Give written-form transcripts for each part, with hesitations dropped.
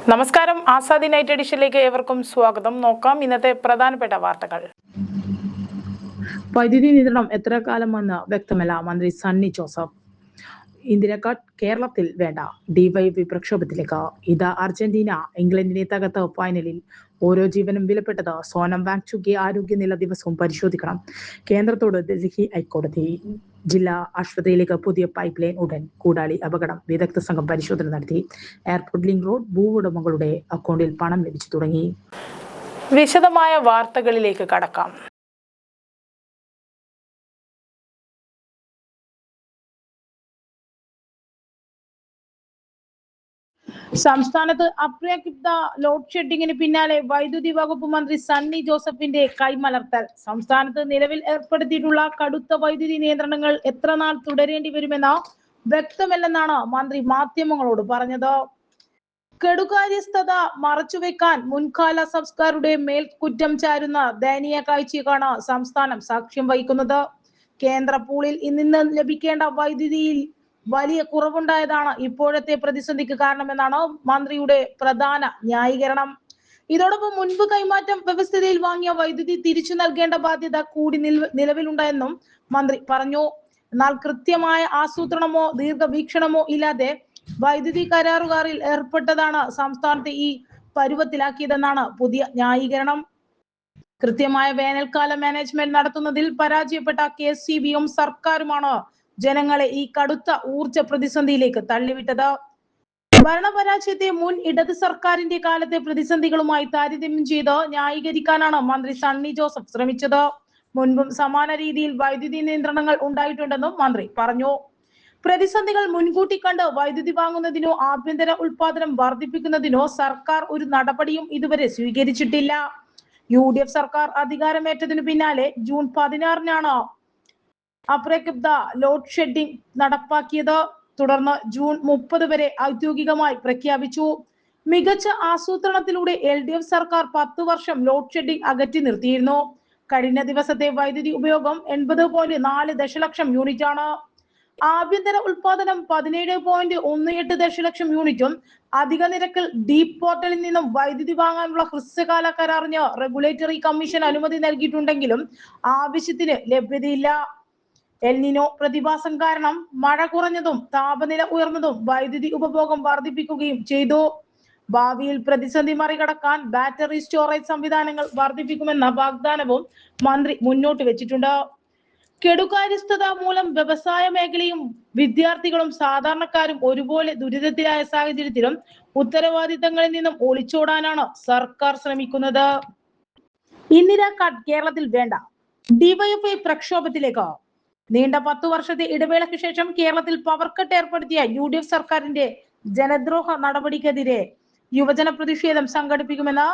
നമസ്കാരം, ആസാദി നൈറ്റ് എഡിഷനിലേക്ക് ഏവർക്കും സ്വാഗതം. നോക്കാം ഇന്നത്തെ പ്രധാനപ്പെട്ട വാർത്തകൾ. വൈദ്യുതി നിയന്ത്രണം എത്ര കാലമെന്ന് വ്യക്തമല്ല. മന്ത്രി സണ്ണി ജോസഫ്. ഇന്ദിര കട്ട് കേരളത്തിൽ വേണ്ട, ഡിവൈഎഫ്ഐ പ്രക്ഷോഭത്തിലേക്ക്. ഇത് അർജന്റീന ഇംഗ്ലണ്ടിനെ തകർത്ത് ഫൈനലിൽ. ഓരോ ജീവനും വിലപ്പെട്ടത്. സോനം വാങ്ചുക്കിന്റെ ആരോഗ്യനില ദിവസവും പരിശോധിക്കണം. കേന്ദ്രത്തോട് ഡൽഹി ഹൈക്കോടതി. ജില്ലാ ആശുപത്രിയിലേക്ക് പുതിയ പൈപ്പ് ലൈൻ ഉടൻ. കൂടാളി അപകടം. വിദഗ്ധ സംഘം പരിശോധന നടത്തി. എയർപോർട്ട് ലിങ്ക് റോഡ് ഭൂവുടമകളുടെ അക്കൗണ്ടിൽ പണം ലഭിച്ചു തുടങ്ങി. വിശദമായ വാർത്തകളിലേക്ക് കടക്കാം. സംസ്ഥാനത്ത് അപ്രഖ്യാപിത ലോഡ് ഷെഡിങ്ങിന് പിന്നാലെ വൈദ്യുതി വകുപ്പ് മന്ത്രി സണ്ണി ജോസഫിന്റെ കൈമലർത്തൽ. സംസ്ഥാനത്ത് നിലവിൽ ഏർപ്പെടുത്തിയിട്ടുള്ള കടുത്ത വൈദ്യുതി നിയന്ത്രണങ്ങൾ എത്ര നാൾ തുടരേണ്ടി വരുമെന്ന് വ്യക്തമല്ലെന്നാണ് മന്ത്രി മാധ്യമങ്ങളോട് പറഞ്ഞത്. കെടുകാര്യസ്ഥത മറച്ചുവെക്കാൻ മുൻകാല സർക്കാരുടെ മേൽ കുറ്റം ചാരുന്ന ദയനീയ കാഴ്ചയ്ക്കാണ് സംസ്ഥാനം സാക്ഷ്യം വഹിക്കുന്നത്. കേന്ദ്ര പൂളിൽ നിന്ന് ലഭിക്കേണ്ട വൈദ്യുതിയിൽ വലിയ കുറവുണ്ടായതാണ് ഇപ്പോഴത്തെ പ്രതിസന്ധിക്ക് കാരണമെന്നാണ് മന്ത്രിയുടെ പ്രധാന ന്യായീകരണം. ഇതോടൊപ്പം മുൻപ് കൈമാറ്റം വ്യവസ്ഥയിൽ വാങ്ങിയ വൈദ്യുതി തിരിച്ചു നൽകേണ്ട ബാധ്യത കൂടി നിലവിലുണ്ടെന്നും മന്ത്രി പറഞ്ഞു. എന്നാൽ കൃത്യമായ ആസൂത്രണമോ ദീർഘവീക്ഷണമോ ഇല്ലാതെ വൈദ്യുതി കരാറുകാരിൽ ഏർപ്പെട്ടതാണ് സംസ്ഥാനത്തെ ഈ പരുവത്തിലാക്കിയതെന്നാണ് പുതിയ ന്യായീകരണം. കൃത്യമായ വേനൽക്കാല മാനേജ്മെന്റ് നടത്തുന്നതിൽ പരാജയപ്പെട്ട KSEBയും സർക്കാരുമാണ് ജനങ്ങളെ ഈ കടുത്ത ഊർജ പ്രതിസന്ധിയിലേക്ക് തള്ളിവിട്ടത്. ഭരണപരാജയത്തെ മുൻ ഇടത് സർക്കാരിന്റെ കാലത്തെ പ്രതിസന്ധികളുമായി താരതമ്യം ചെയ്ത് ന്യായീകരിക്കാനാണ് മന്ത്രി സണ്ണി ജോസഫ് ശ്രമിച്ചത്. മുൻപും സമാന രീതിയിൽ വൈദ്യുതി നിയന്ത്രണങ്ങൾ ഉണ്ടായിട്ടുണ്ടെന്നും മന്ത്രി പറഞ്ഞു. പ്രതിസന്ധികൾ മുൻകൂട്ടി കണ്ട് വൈദ്യുതി വാങ്ങുന്നതിനോ ആഭ്യന്തര ഉൽപാദനം വർദ്ധിപ്പിക്കുന്നതിനോ സർക്കാർ ഒരു നടപടിയും ഇതുവരെ സ്വീകരിച്ചിട്ടില്ല. UDF സർക്കാർ അധികാരമേറ്റതിനു പിന്നാലെ ജൂൺ 16-നാണ് അപ്രഖ്യാപിത ലോഡ് ഷെഡിംഗ് നടപ്പാക്കിയത്. തുടർന്ന് ജൂൺ 30 വരെ ഔദ്യോഗികമായി പ്രഖ്യാപിച്ചു. മികച്ച ആസൂത്രണത്തിലൂടെ LDF സർക്കാർ 10 വർഷം ലോഡ് ഷെഡിംഗ് അകറ്റി നിർത്തിയിരുന്നു. കഴിഞ്ഞ ദിവസത്തെ വൈദ്യുതി ഉപയോഗം 80.4 ദശലക്ഷം യൂണിറ്റ് ആണ്. ആഭ്യന്തര ഉൽപാദനം 17.18 ദശലക്ഷം യൂണിറ്റും. അധിക നിരക്കിൽ ഡീപ് പോർട്ടലിൽ നിന്നും വൈദ്യുതി വാങ്ങാനുള്ള ഹ്രസ്വകാല കരാറിന് റെഗുലേറ്ററി കമ്മീഷൻ അനുമതി നൽകിയിട്ടുണ്ടെങ്കിലും ആവശ്യത്തിന് ലഭ്യതയില്ല. എൽനിനോ പ്രതിഭാസം കാരണം മഴ കുറഞ്ഞതും താപനില ഉയർന്നതും വൈദ്യുതി ഉപഭോഗം വർദ്ധിപ്പിക്കുകയും ചെയ്തു. ഭാവിയിൽ പ്രതിസന്ധി മറികടക്കാൻ ബാറ്ററി സ്റ്റോറേജ് സംവിധാനങ്ങൾ വർദ്ധിപ്പിക്കുമെന്ന വാഗ്ദാനവും മന്ത്രി മുന്നോട്ട് വെച്ചിട്ടുണ്ട്. കെടുകാര്യസ്ഥത മൂലം വ്യവസായ മേഖലയും വിദ്യാർത്ഥികളും സാധാരണക്കാരും ഒരുപോലെ ദുരിതത്തിലായ സാഹചര്യത്തിലും ഉത്തരവാദിത്തങ്ങളിൽ നിന്നും ഒളിച്ചോടാനാണ് സർക്കാർ ശ്രമിക്കുന്നത്. ഇന്ദിര കട്ട് കേരളത്തിൽ വേണ്ട, ഡിവൈഎഫ്ഐ പ്രക്ഷോഭത്തിലേക്ക്. നീണ്ട 10 വർഷത്തെ ഇടവേളയ്ക്ക് ശേഷം കേരളത്തിൽ പവർ കട്ട് ഏർപ്പെടുത്തിയ UDF സർക്കാരിന്റെ ജനദ്രോഹ നടപടിക്കെതിരെ യുവജന പ്രതിഷേധം സംഘടിപ്പിക്കുമെന്ന്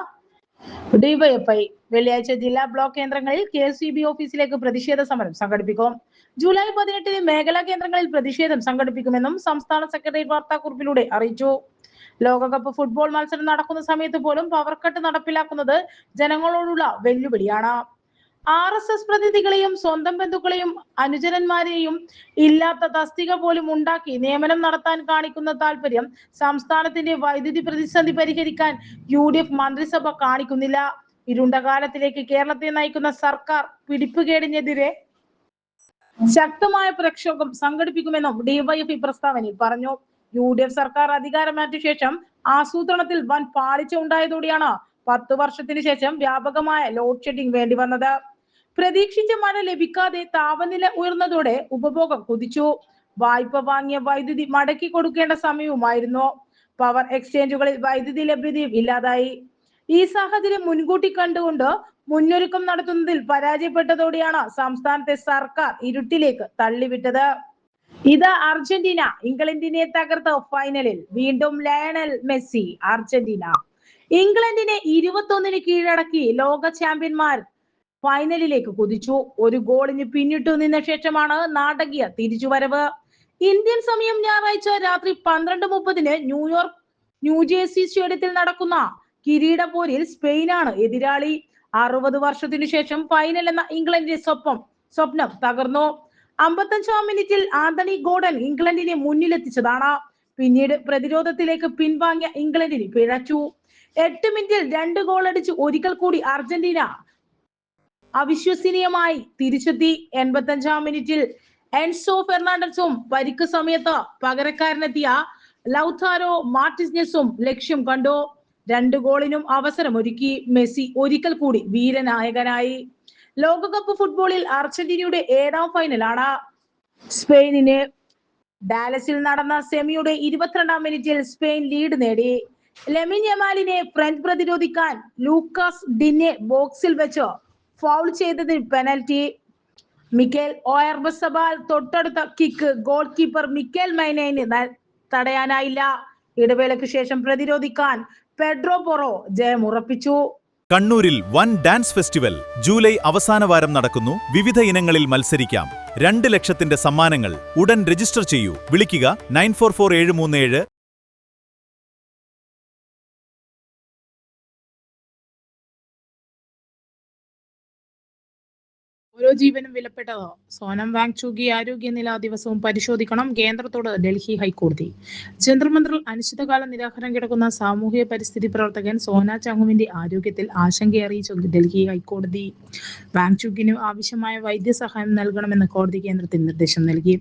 ഡിവൈഎഫ്ഐ. വെള്ളിയാഴ്ച ജില്ലാ ബ്ലോക്ക് കേന്ദ്രങ്ങളിൽ KSEB ഓഫീസിലേക്ക് പ്രതിഷേധ സമരം സംഘടിപ്പിക്കും. ജൂലൈ 18-ന് മേഖലാ കേന്ദ്രങ്ങളിൽ പ്രതിഷേധം സംഘടിപ്പിക്കുമെന്നും സംസ്ഥാന സെക്രട്ടേറിയറ്റ് വാർത്താക്കുറിപ്പിലൂടെ അറിയിച്ചു. ലോകകപ്പ് ഫുട്ബോൾ മത്സരം നടക്കുന്ന സമയത്ത് പോലും പവർ കട്ട് നടപ്പിലാക്കുന്നത് ജനങ്ങളോടുള്ള വെല്ലുവിളിയാണ്. RSS പ്രതിനിധികളെയും സ്വന്തം ബന്ധുക്കളെയും അനുചരന്മാരെയും ഇല്ലാത്ത തസ്തിക പോലും ഉണ്ടാക്കി നിയമനം നടത്താൻ കാണിക്കുന്ന താല്പര്യം സംസ്ഥാനത്തിന്റെ വൈദ്യുതി പ്രതിസന്ധി പരിഹരിക്കാൻ UDF മന്ത്രിസഭ കാണിക്കുന്നില്ല. ഇരുണ്ട കാലത്തിലേക്ക് കേരളത്തെ നയിക്കുന്ന സർക്കാർ പിടിപ്പുകേടിനെതിരെ ശക്തമായ പ്രക്ഷോഭം സംഘടിപ്പിക്കുമെന്നും ഡിവൈഎഫ്ഐ പ്രസ്താവനയിൽ പറഞ്ഞു. UDF സർക്കാർ അധികാരമേറ്റ ശേഷം ആസൂത്രണത്തിൽ വൻ പാളിച്ച ഉണ്ടായതോടെയാണ് 10 വർഷത്തിന് ശേഷം വ്യാപകമായ ലോഡ് ഷെഡിംഗ് വേണ്ടി വന്നത്. പ്രതീക്ഷിച്ച മഴ ലഭിക്കാതെ താപനില ഉയർന്നതോടെ ഉപഭോഗം കുതിച്ചു. വായ്പ വാങ്ങിയ വൈദ്യുതി മടക്കി കൊടുക്കേണ്ട സമയവുമായിരുന്നു. പവർ എക്സ്ചേഞ്ചുകളിൽ വൈദ്യുതി ലഭ്യതയും ഇല്ലാതായി. ഈ സാഹചര്യം മുൻകൂട്ടി കണ്ടുകൊണ്ട് മുന്നൊരുക്കം നടത്തുന്നതിൽ പരാജയപ്പെട്ടതോടെയാണ് സംസ്ഥാനത്തെ സർക്കാർ ഇരുട്ടിലേക്ക് തള്ളിവിട്ടത്. ഇത് അർജന്റീന ഇംഗ്ലണ്ടിനെ തകർത്ത് ഫൈനലിൽ. വീണ്ടും ലയണൽ മെസ്സി. അർജന്റീന ഇംഗ്ലണ്ടിനെ 21-ന് കീഴടക്കി ലോക ചാമ്പ്യന്മാർ ഫൈനലിലേക്ക് കുതിച്ചു. ഒരു ഗോളിന് പിന്നിട്ടു നിന്ന ശേഷമാണ് നാടകീയ തിരിച്ചുവരവ്. ഇന്ത്യൻ സമയം ഞായറാഴ്ച രാത്രി 12:30-ന് ന്യൂജേഴ്സി സ്റ്റേഡിയത്തിൽ നടക്കുന്ന കിരീട പോരിൽ സ്പെയിനാണ് എതിരാളി. 60 വർഷത്തിനു ശേഷം ഫൈനൽ എന്ന ഇംഗ്ലണ്ടിന്റെ സ്വപ്നം തകർന്നു. 55-ാം മിനിറ്റിൽ ആന്റണി ഗോർഡൻ ഇംഗ്ലണ്ടിനെ മുന്നിലെത്തിച്ചതാണ്. പിന്നീട് പ്രതിരോധത്തിലേക്ക് പിൻവാങ്ങിയ ഇംഗ്ലണ്ടിന് പിഴച്ചു. 8 മിനിറ്റിൽ 2 ഗോൾ അടിച്ച് ഒരിക്കൽ കൂടി അർജന്റീന അവിശ്വസനീയമായി തിരിച്ചെത്തി. 85-ാം മിനിറ്റിൽ എൻസോ ഫെർണാണ്ടസും പരിക്ക് സമയത്ത് പകരക്കാരനെത്തിയ ലൗതാരോ മാർട്ടിനസും ലക്ഷ്യം കണ്ടു. 2 ഗോളിനും അവസരമൊരുക്കി. മെസ്സി ഒരിക്കൽ കൂടി വീരനായകനായി. ലോകകപ്പ് ഫുട്ബോളിൽ അർജന്റീനയുടെ 7ാം ഫൈനലാണ്. സ്പെയിനിന് ഡാലസിൽ നടന്ന സെമിയുടെ 22-ാം മിനിറ്റിൽ സ്പെയിൻ ലീഡ് നേടി. ലെമിൻ യമാലിനെ ഫ്രഞ്ച് പ്രതിരോധിക്കാൻ ലൂക്കാസ് ഡിനെ ബോക്സിൽ വെച്ച് ഫൗൾ ചെയ്തതിൽ പെനൽറ്റി. മിക്കേൽ ഓയർബസബാൽ തൊട്ടടുത്ത കിക്ക് ഗോൾ കീപ്പർ മിക്കേൽ മൈനൈന് തടയാനായില്ല. ഇടവേളയ്ക്ക് ശേഷം പ്രതിരോധിക്കാൻ പെഡ്രോ പൊറോ ജയമുറപ്പിച്ചു. കണ്ണൂരിൽ വൻ ഡാൻസ് ഫെസ്റ്റിവൽ ജൂലൈ അവസാന വാരം നടക്കുന്നു. വിവിധ ഇനങ്ങളിൽ മത്സരിക്കാം. 2 ലക്ഷത്തിന്റെ സമ്മാനങ്ങൾ. ഉടൻ രജിസ്റ്റർ ചെയ്യൂ. വിളിക്കുക 944737. ഓരോ ജീവനും വിലപ്പെട്ടതോ? സോനം വാങ്ചുകി ആരോഗ്യനില ദിവസവും പരിശോധിക്കണം. കേന്ദ്രത്തോട് ഡൽഹി ഹൈക്കോടതി. ജന്തർ-മന്ദറിൽ അനിശ്ചിതകാല നിരാഹാരം കിടക്കുന്ന സാമൂഹ്യ പരിസ്ഥിതി പ്രവർത്തകൻ സോന ചാങ്ങുവിന്റെ ആരോഗ്യത്തിൽ ആശങ്കയറിയിച്ച് ഡൽഹി ഹൈക്കോടതി. വാങ്ചുകിന് ആവശ്യമായ വൈദ്യസഹായം നൽകണമെന്ന് കോടതി കേന്ദ്രത്തിന് നിർദ്ദേശം നൽകി.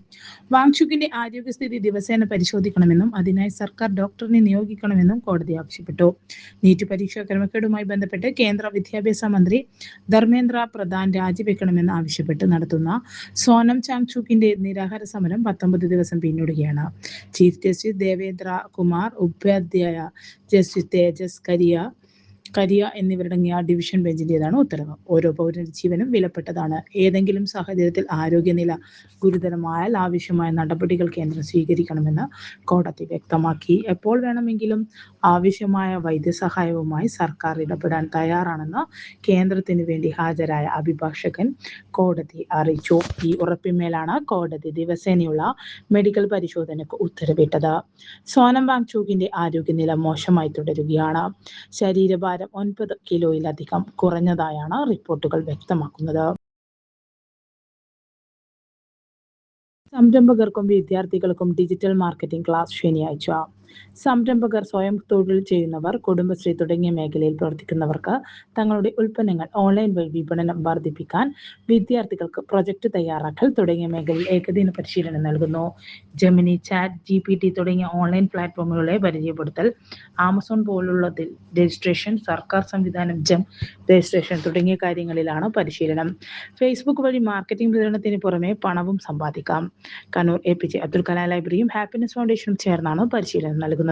വാങ്ചുകിന്റെ ആരോഗ്യസ്ഥിതി ദിവസേന പരിശോധിക്കണമെന്നും അതിനായി സർക്കാർ ഡോക്ടറിനെ നിയോഗിക്കണമെന്നും കോടതി ആവശ്യപ്പെട്ടു. നീറ്റ് പരീക്ഷാ ക്രമക്കേടുമായി ബന്ധപ്പെട്ട് കേന്ദ്ര വിദ്യാഭ്യാസ മന്ത്രി ധർമ്മേന്ദ്ര പ്രധാൻ രാജിവെക്കണമെന്ന് ആവശ്യപ്പെട്ട് നടത്തുന്ന സോനം ചാങ്ചുകിന്റെ നിരാഹാര സമരം 19 ദിവസം പിന്നിടുകയാണ്. Chief justice Devendra Kumar Upadhyay, justice Tejas Kariya എന്നിവരടങ്ങിയ ഡിവിഷൻ ബെഞ്ചിന്റേതാണ് ഉത്തരവ്. ഓരോ പൗരന്റെ ജീവനും വിലപ്പെട്ടതാണ്. ഏതെങ്കിലും സാഹചര്യത്തിൽ ആരോഗ്യനില ഗുരുതരമായാൽ ആവശ്യമായ നടപടികൾ കേന്ദ്രം സ്വീകരിക്കണമെന്ന് കോടതി വ്യക്തമാക്കി. എപ്പോൾ വേണമെങ്കിലും ആവശ്യമായ വൈദ്യസഹായവുമായി സർക്കാർ ഇടപെടാൻ തയ്യാറാണെന്ന് കേന്ദ്രത്തിന് വേണ്ടി ഹാജരായ അഭിഭാഷകൻ കോടതി അറിയിച്ചു. ഈ ഉറപ്പിന്മേലാണ് കോടതി ദിവസേനയുള്ള മെഡിക്കൽ പരിശോധനയ്ക്ക് ഉത്തരവിട്ടത്. സോനം വാങ്ചുകിന്റെ ആരോഗ്യനില മോശമായി തുടരുകയാണ്. ശരീരഭാരം 9 കിലോയിലധികം കുറഞ്ഞതായാണ് റിപ്പോർട്ടുകൾ വ്യക്തമാക്കുന്നത്. സംരംഭകർക്കും വിദ്യാർത്ഥികൾക്കും ഡിജിറ്റൽ മാർക്കറ്റിംഗ് ക്ലാസ് ശനിയാഴ്ച. സംരംഭകർ, സ്വയം തൊഴിൽ ചെയ്യുന്നവർ, കുടുംബശ്രീ തുടങ്ങിയ മേഖലയിൽ പ്രവർത്തിക്കുന്നവർക്ക് തങ്ങളുടെ ഉൽപ്പന്നങ്ങൾ ഓൺലൈൻ വഴി വിപണനം വർദ്ധിപ്പിക്കാൻ വിദ്യാർത്ഥികൾക്ക് പ്രൊജക്ട് തയ്യാറാക്കൽ തുടങ്ങിയ മേഖലയിൽ ഏകദിന പരിശീലനം നൽകുന്നു. ജെമിനി, ചാറ്റ് GPT തുടങ്ങിയ ഓൺലൈൻ പ്ലാറ്റ്ഫോമുകളെ പരിചയപ്പെടുത്തൽ, ആമസോൺ പോലുള്ളതിൽ രജിസ്ട്രേഷൻ, സർക്കാർ സംവിധാനം ജെം രജിസ്ട്രേഷൻ തുടങ്ങിയ കാര്യങ്ങളിലാണ് പരിശീലനം. ഫേസ്ബുക്ക് വഴി മാർക്കറ്റിംഗ് വിതരണത്തിന് പുറമെ പണവും സമ്പാദിക്കാം. കണ്ണൂർ APJ അബ്ദുൽ കലാം ലൈബ്രറിയും ഹാപ്പിനെസ് ഫൗണ്ടേഷനും ചേർന്നാണ് പരിശീലനം നൽകുന്നത്.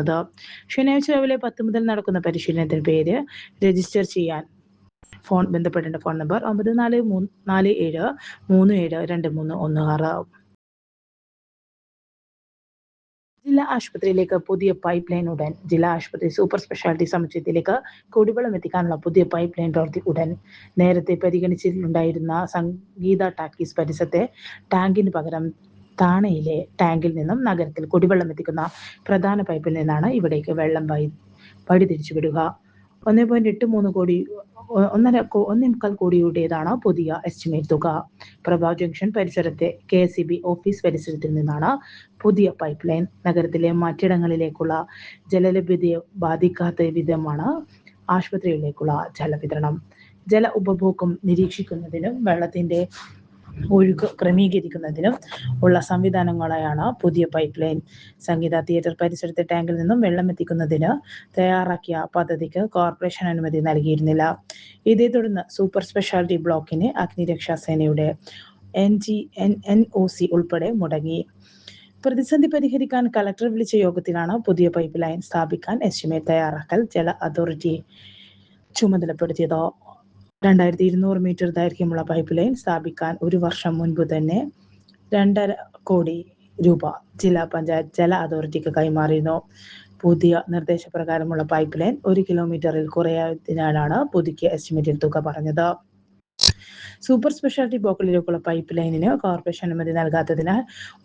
ശനിയാഴ്ച രാവിലെ 10 മുതൽ നടക്കുന്ന പരിശീലനത്തിന് പേര് രജിസ്റ്റർ ചെയ്യാൻ ബന്ധപ്പെടേണ്ട ഫോൺ നമ്പർ 9447372316. ജില്ലാ ആശുപത്രിയിലേക്ക് പുതിയ പൈപ്പ് ലൈൻ ഉടൻ. ജില്ലാ ആശുപത്രി സൂപ്പർ സ്പെഷ്യാലിറ്റി സമുച്ചയത്തിലേക്ക് കുടിവെള്ളം എത്തിക്കാനുള്ള പുതിയ പൈപ്പ് ലൈൻ പ്രവൃത്തി ഉടൻ. നേരത്തെ പരിഗണിച്ചിട്ടുണ്ടായിരുന്ന സംഗീത ടാക്കീസ് പരിസരത്തെ ടാങ്കിന് പകരം താണയിലെ ടാങ്കിൽ നിന്നും നഗരത്തിൽ കുടിവെള്ളം എത്തിക്കുന്ന പ്രധാന പൈപ്പിൽ നിന്നാണ് ഇവിടേക്ക് വെള്ളം വഴി തിരിച്ചുവിടുക. 1.83 കോടി 1.25 കോടിയുടേതാണ് പുതിയ എസ്റ്റിമേറ്റ് തുക. പ്രഭാവ് ജംഗ്ഷൻ പരിസരത്തെ KSEB ഓഫീസ് പരിസരത്തിൽ നിന്നാണ് പുതിയ പൈപ്പ് ലൈൻ. നഗരത്തിലെ മറ്റിടങ്ങളിലേക്കുള്ള ജലലഭ്യതയെ ബാധിക്കാത്ത വിധമാണ് ആശുപത്രികളിലേക്കുള്ള ജലവിതരണം. ജല ഉപഭോഗം നിരീക്ഷിക്കുന്നതിനും വെള്ളത്തിന്റെ ഒഴുക്ക് ക്രമീകരിക്കുന്നതിനും ഉള്ള സംവിധാനങ്ങളായാണ് പുതിയ പൈപ്പ് ലൈൻ. സംഗീത തിയേറ്റർ പരിസരത്തെ ടാങ്കിൽ നിന്നും വെള്ളം എത്തിക്കുന്നതിന് തയ്യാറാക്കിയ പദ്ധതിക്ക് കോർപ്പറേഷൻ അനുമതി നൽകിയിരുന്നില്ല. ഇതേ തുടർന്ന് സൂപ്പർ സ്പെഷ്യാലിറ്റി ബ്ലോക്കിന് അഗ്നിരക്ഷാ സേനയുടെ NOC ഉൾപ്പെടെ മുടങ്ങി. പ്രതിസന്ധി പരിഹരിക്കാൻ കളക്ടർ വിളിച്ച യോഗത്തിലാണ് പുതിയ പൈപ്പ് ലൈൻ സ്ഥാപിക്കാൻ എസ്റ്റിമേറ്റ് തയ്യാറാക്കൽ ജല അതോറിറ്റി ചുമതലപ്പെടുത്തിയത്. 2200 മീറ്റർ ദൈർഘ്യമുള്ള പൈപ്പ് ലൈൻ സ്ഥാപിക്കാൻ 1 വർഷം മുൻപ് തന്നെ 2.5 കോടി രൂപ ജില്ലാ പഞ്ചായത്ത് ജല അതോറിറ്റിക്ക് കൈമാറിയിരുന്നു. പുതിയ നിർദ്ദേശപ്രകാരമുള്ള പൈപ്പ് ലൈൻ 1 കിലോമീറ്ററിൽ കുറയായതിനാലാണ് പുതുക്കിയ എസ്റ്റിമേറ്റിൽ തുക പറഞ്ഞത്. സൂപ്പർ സ്പെഷ്യാലിറ്റി ബ്ലോക്കിലേക്കുള്ള പൈപ്പ് ലൈനിന് കോർപ്പറേഷൻ അനുമതി നൽകാത്തതിനാൽ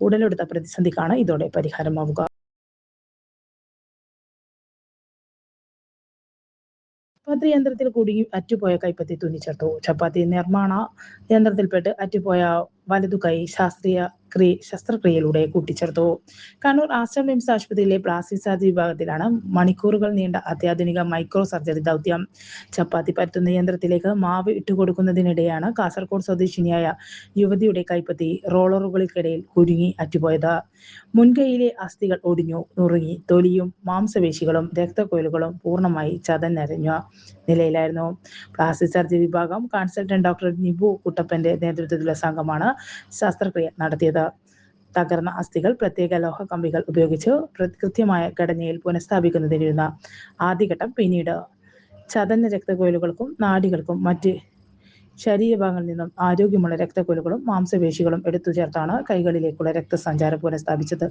ഉടലെടുത്ത പ്രതിസന്ധിക്കാണ് ഇതോടെ പരിഹാരമാവുക. ചപ്പാത്തി യന്ത്രത്തിൽ കുടുങ്ങി അറ്റുപോയ കൈപ്പത്തി തുന്നിച്ചെടുത്തു. ചപ്പാത്തി നിർമ്മാണ യന്ത്രത്തിൽപ്പെട്ട് അറ്റുപോയ വലതു കൈ ശസ്ത്രക്രിയയിലൂടെ കൂട്ടിച്ചേർത്തു. കണ്ണൂർ ആസ്റ്റർ മിംസ് ആശുപത്രിയിലെ പ്ലാസ്റ്റിക് സർജറി വിഭാഗത്തിലാണ് മണിക്കൂറുകൾ നീണ്ട അത്യാധുനിക മൈക്രോ സർജറി ദൗത്യം. ചപ്പാത്തി പരത്തുന്ന യന്ത്രത്തിലേക്ക് മാവ് ഇട്ടുകൊടുക്കുന്നതിനിടെയാണ് കാസർഗോഡ് സ്വദേശിനിയായ യുവതിയുടെ കൈപ്പത്തി റോളറുകൾക്കിടയിൽ കുരുങ്ങി അറ്റുപോയത്. മുൻകൈയിലെ അസ്ഥികൾ ഒടിഞ്ഞു നുറുങ്ങി, തൊലിയും മാംസപേശികളും രക്തക്കൊഴലുകളും പൂർണ്ണമായി ചതഞ്ഞരഞ്ഞ നിലയിലായിരുന്നു. പ്ലാസ്റ്റിക് സർജറി വിഭാഗം കൺസൾട്ടന്റ് ഡോക്ടർ നിബു കുട്ടപ്പന്റെ നേതൃത്വത്തിലുള്ള സംഘമാണ് ശസ്ത്രക്രിയ നടത്തിയത്. തകർന്ന അസ്ഥികൾ പ്രത്യേക ലോഹ കമ്പികൾ ഉപയോഗിച്ച് കൃത്യമായ ഘടനയിൽ പുനഃസ്ഥാപിക്കുന്നതിനിരുന്ന ആദ്യഘട്ടം പിന്നീട് ചതഞ്ഞ രക്തക്കൊഴലുകൾക്കും നാഡികൾക്കും മറ്റ് ശരീരഭാഗങ്ങളിൽ നിന്നും ആരോഗ്യമുള്ള രക്തക്കൊഴലുകളും മാംസപേശികളും എടുത്തു ചേർത്താണ് കൈകളിലേക്കുള്ള രക്തസഞ്ചാരം പുനഃസ്ഥാപിച്ചത്.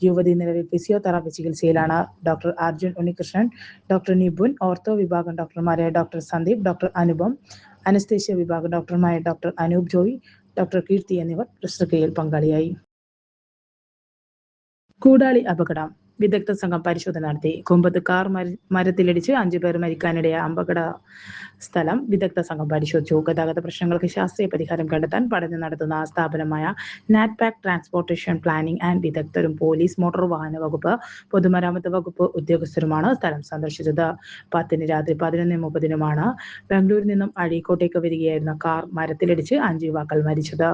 യുവതി നിലവിൽ ഫിസിയോതെറാപ്പി ചികിത്സയിലാണ്. Doctor Arjun Unnikrishnan, doctor Nibun, ortho വിഭാഗം ഡോക്ടർമാരായ doctor Sandeep, doctor Anupam, anaesthesia വിഭാഗം ഡോക്ടർമാരായ ഡോക്ടർ അനൂപ് ജോയി, ഡോക്ടർ കീർത്തി എന്നിവർ ശസ്ത്രക്രിയയിൽ പങ്കാളിയായി. കൂടാളി അപകടം വിദഗ്ധ സംഘം പരിശോധന നടത്തി. കുമ്പത്ത് കാർ മരത്തിലിടിച്ച് 5 പേർ മരിക്കാനിടയായ അപകട സ്ഥലം വിദഗ്ധ സംഘം പരിശോധിച്ചു. ഗതാഗത പ്രശ്നങ്ങൾക്ക് ശാസ്ത്രീയ പരിഹാരം കണ്ടെത്താൻ പഠനം നടത്തുന്ന സ്ഥാപനമായ നാറ്റ്പാക് ട്രാൻസ്പോർട്ടേഷൻ പ്ലാനിംഗ് ആൻഡ് വിദഗ്ധരും പോലീസ് മോട്ടോർ വാഹന വകുപ്പ് പൊതുമരാമത്ത് വകുപ്പ് ഉദ്യോഗസ്ഥരുമാണ് സ്ഥലം സന്ദർശിച്ചത്. 10 രാത്രി 11:30 ബാംഗ്ലൂരിൽ നിന്നും അഴീക്കോട്ടേക്ക് വരികയായിരുന്ന കാർ മരത്തിലിടിച്ച് 5 യുവാക്കൾ മരിച്ചത്.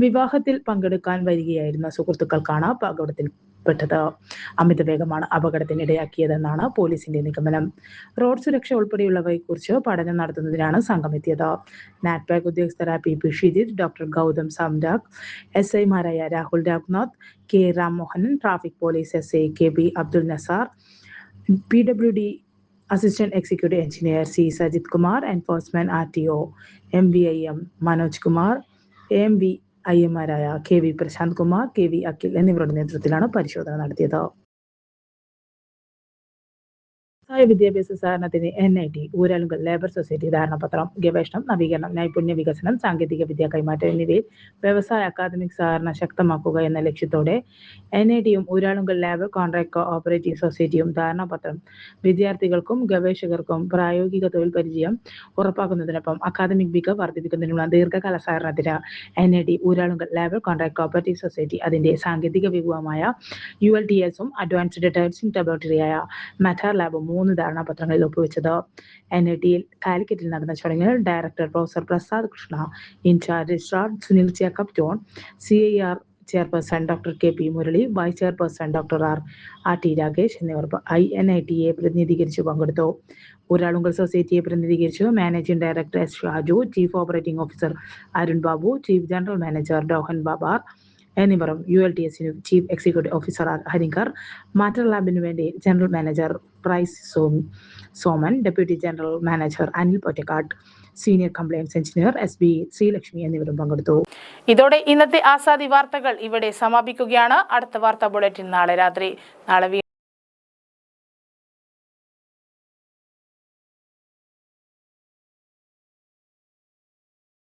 വിവാഹത്തിൽ പങ്കെടുക്കാൻ വരികയായിരുന്ന സുഹൃത്തുക്കൾക്കാണ് അപകടത്തിൽ പ്പെട്ടത്. അമിതവേഗമാണ് അപകടത്തിനിടയാക്കിയതെന്നാണ് പോലീസിന്റെ നിഗമനം. റോഡ് സുരക്ഷ ഉൾപ്പെടെയുള്ളവയെക്കുറിച്ച് പഠനം നടത്തുന്നതിനാണ് സംഘം എത്തിയത്. നാറ്റ്പാക് ഉദ്യോഗസ്ഥരായ P Shijith, doctor Gautham Samrag, SI മാരായ Rahul Raghnath, K Rammohanan, traffic police SI KB Abdul Nazar, PWD assistant executive engineer C Sajith Kumar, enforcement RTO MVIM Manoj Kumar, AMV IMമാരായ KV പ്രശാന്ത് കുമാർ, KV അഖിൽ എന്നിവരുടെ നേതൃത്വത്തിലാണ് പരിശോധന നടത്തിയത്. വിദ്യാഭ്യാസ സഹകരണത്തിന് NIT ഊരാളുങ്കൽ ലേബർ സൊസൈറ്റി ധാരണാപത്രം. ഗവേഷണം, നവീകരണം, നൈപുണ്യ വികസനം, സാങ്കേതിക വിദ്യ കൈമാറ്റം എന്നിവയിൽ വ്യവസായ അക്കാദമിക് സഹകരണം ശക്തമാക്കുക എന്ന ലക്ഷ്യത്തോടെ NITയും ഊരാളുങ്കൽ ലേബർ കോൺട്രാക്ട് കോഓപ്പറേറ്റീവ് സൊസൈറ്റിയും ധാരണാപത്രം വിദ്യാർത്ഥികൾക്കും ഗവേഷകർക്കും പ്രായോഗിക തൊഴിൽ പരിചയം ഉറപ്പാക്കുന്നതിനൊപ്പം അക്കാദമിക് മികവ് വർദ്ധിപ്പിക്കുന്നതിനുള്ള ദീർഘകാല സഹകരണത്തിന് NIT Uralungal labour contract cooperative society അതിന്റെ സാങ്കേതിക വിഭവമായ ULTSഉം അഡ്വാൻസ്ഡ് ടെസ്റ്റിംഗ് ലബോറട്ടറിയായ മെറ്റാർ ലാബും 3 ധാരണാപത്രങ്ങളിൽ ഒപ്പുവെച്ചത്. NITയിൽ കാലിക്കറ്റിൽ നടന്ന ചടങ്ങിൽ director professor Prasad Krishna, in charge registrar Sunil Jacob John, CIR chairperson doctor KP Murali, vice chairperson doctor RT Rakesh എന്നിവർ NITയെ പ്രതിനിധീകരിച്ചു പങ്കെടുത്തു. ഊരാളുങ്കൽ സൊസൈറ്റിയെ പ്രതിനിധീകരിച്ചു managing director S Shaju, chief operating officer Arun Babu, chief general manager Rohan Babar എന്നിവരും ULTSന് chief executive officer Harinkar, matter ലാബിനു വേണ്ടി general manager Prize Soman, deputy general manager Anil Pottakkad, senior compliance engineer SB Sreelakshmi എന്നിവരും പങ്കെടുത്തു. ഇതോടെ ഇന്നത്തെ ആസാദി വാർത്തകൾ ഇവിടെ സമാപിക്കുകയാണ്. അടുത്ത വാർത്താ ബുള്ളറ്റിൻ നാളെ രാത്രി.